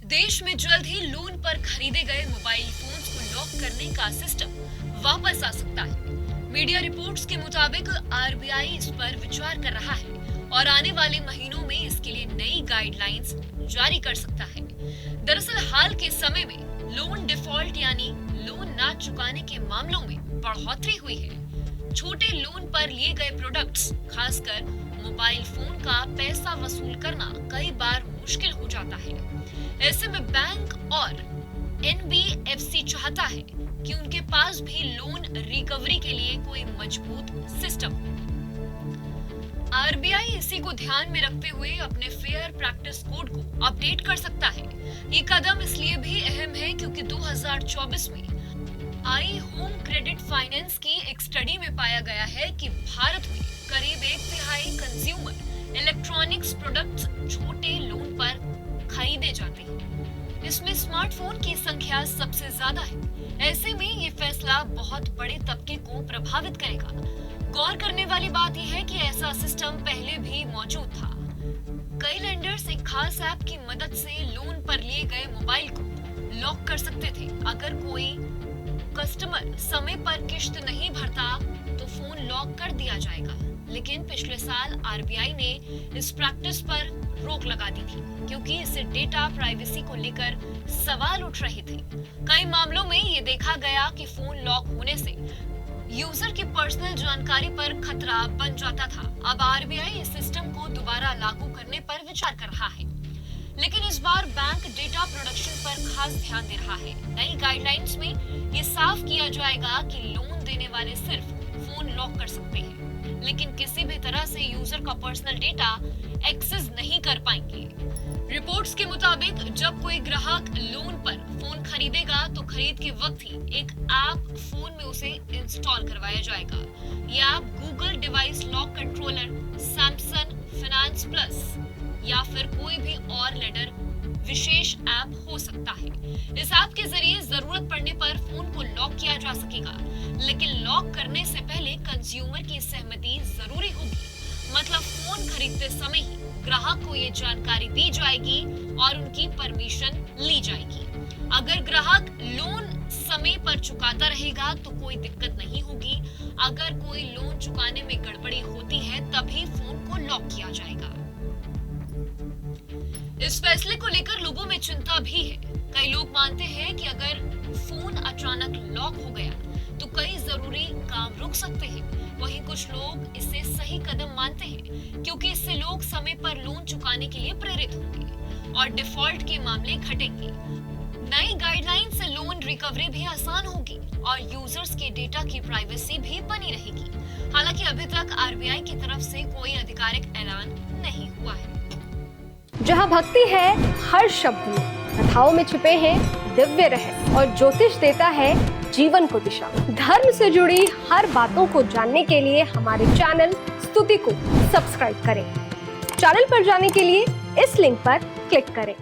देश में जल्द ही लोन पर खरीदे गए मोबाइल फोन्स को लॉक करने का सिस्टम वापस आ सकता है। मीडिया रिपोर्ट्स के मुताबिक आरबीआई इस पर विचार कर रहा है और आने वाले महीनों में इसके लिए नई गाइडलाइंस जारी कर सकता है। दरअसल हाल के समय में लोन डिफॉल्ट यानी लोन ना चुकाने के मामलों में बढ़ोतरी हुई है। छोटे लोन पर लिए गए प्रोडक्ट्स, खासकर मोबाइल फोन का पैसा वसूल करना कई बार मुश्किल हो जाता है। ऐसे में बैंक और एनबीएफसी चाहता है कि उनके पास भी लोन रिकवरी के लिए कोई मजबूत सिस्टम हो। आरबीआई इसी को ध्यान में रखते हुए अपने फेयर प्रैक्टिस कोड को अपडेट कर सकता है। ये कदम इसलिए भी अहम है क्योंकि 2024 में आई होम क्रेडिट फाइनेंस की एक स्टडी में पाया गया है कि भारत में करीब 1/3 कंज्यूमर इलेक्ट्रॉनिक्स प्रोडक्ट्स छोटे लोन पर खरीदे जाते हैं। इसमें स्मार्टफोन की संख्या सबसे ज्यादा है। ऐसे में ये फैसला बहुत बड़े तबके को प्रभावित करेगा। गौर करने वाली बात यह है कि ऐसा सिस्टम पहले भी मौजूद था। कई लेंडर्स एक खास ऐप की मदद से लोन पर लिए गए मोबाइल को लॉक कर सकते थे। अगर कोई कस्टमर समय पर किश्त नहीं भरता तो फोन लॉक कर दिया जाएगा। लेकिन पिछले साल आरबीआई ने इस प्रैक्टिस पर रोक लगा दी थी क्योंकि इससे डेटा प्राइवेसी को लेकर सवाल उठ रहे थे। कई मामलों में ये देखा गया कि फोन लॉक होने से यूजर की पर्सनल जानकारी पर खतरा बन जाता था। अब आरबीआई इस सिस्टम को दोबारा लागू करने पर विचार कर रहा है, लेकिन इस बार बैंक डेटा प्रोडक्शन पर खास ध्यान दे रहा है। नई गाइडलाइंस में ये साफ किया जाएगा कि लोन देने वाले सिर्फ फोन लॉक कर सकते हैं, लेकिन किसी भी तरह से यूजर का पर्सनल डेटा एक्सेस नहीं कर पाएंगे। रिपोर्ट्स के मुताबिक जब कोई ग्राहक लोन पर फोन खरीदेगा तो खरीद के वक्त ही एक ऐप फोन में उसे इंस्टॉल करवाया जाएगा। ये app Google device lock controller, Samsung finance plus या फिर कोई भी और लेडर विशेष ऐप हो सकता है। इस ऐप के जरिए जरूरत पड़ने पर फोन को लॉक किया जा सकेगा, लेकिन लॉक करने से पहले कंज्यूमर की सहमति जरूरी होगी। मतलब फोन खरीदते समय ही ग्राहक को ये जानकारी दी जाएगी और उनकी परमिशन ली जाएगी। अगर ग्राहक लोन समय पर चुकाता रहेगा तो कोई दिक्कत नहीं होगी। अगर कोई लोन चुकाने में गड़बड़ी होती है तभी फोन को लॉक किया जाएगा। इस फैसले को लेकर लोगों में चिंता भी है। कई लोग मानते हैं कि अगर फोन अचानक लॉक हो गया तो कई जरूरी काम रुक सकते हैं। वहीं कुछ लोग इसे सही कदम मानते हैं क्योंकि इससे लोग समय पर लोन चुकाने के लिए प्रेरित होंगे और डिफॉल्ट के मामले घटेंगे। नई गाइडलाइन से लोन रिकवरी भी आसान होगी और यूजर्स के डेटा की प्राइवेसी भी बनी रहेगी। हालांकि अभी तक आरबीआई की तरफ से कोई आधिकारिक ऐलान नहीं हुआ है। जहाँ भक्ति है हर शब्द में, कथाओं में छुपे हैं दिव्य रहस्य और ज्योतिष देता है जीवन को दिशा। धर्म से जुड़ी हर बातों को जानने के लिए हमारे चैनल स्तुति को सब्सक्राइब करें। चैनल पर जाने के लिए इस लिंक पर क्लिक करें।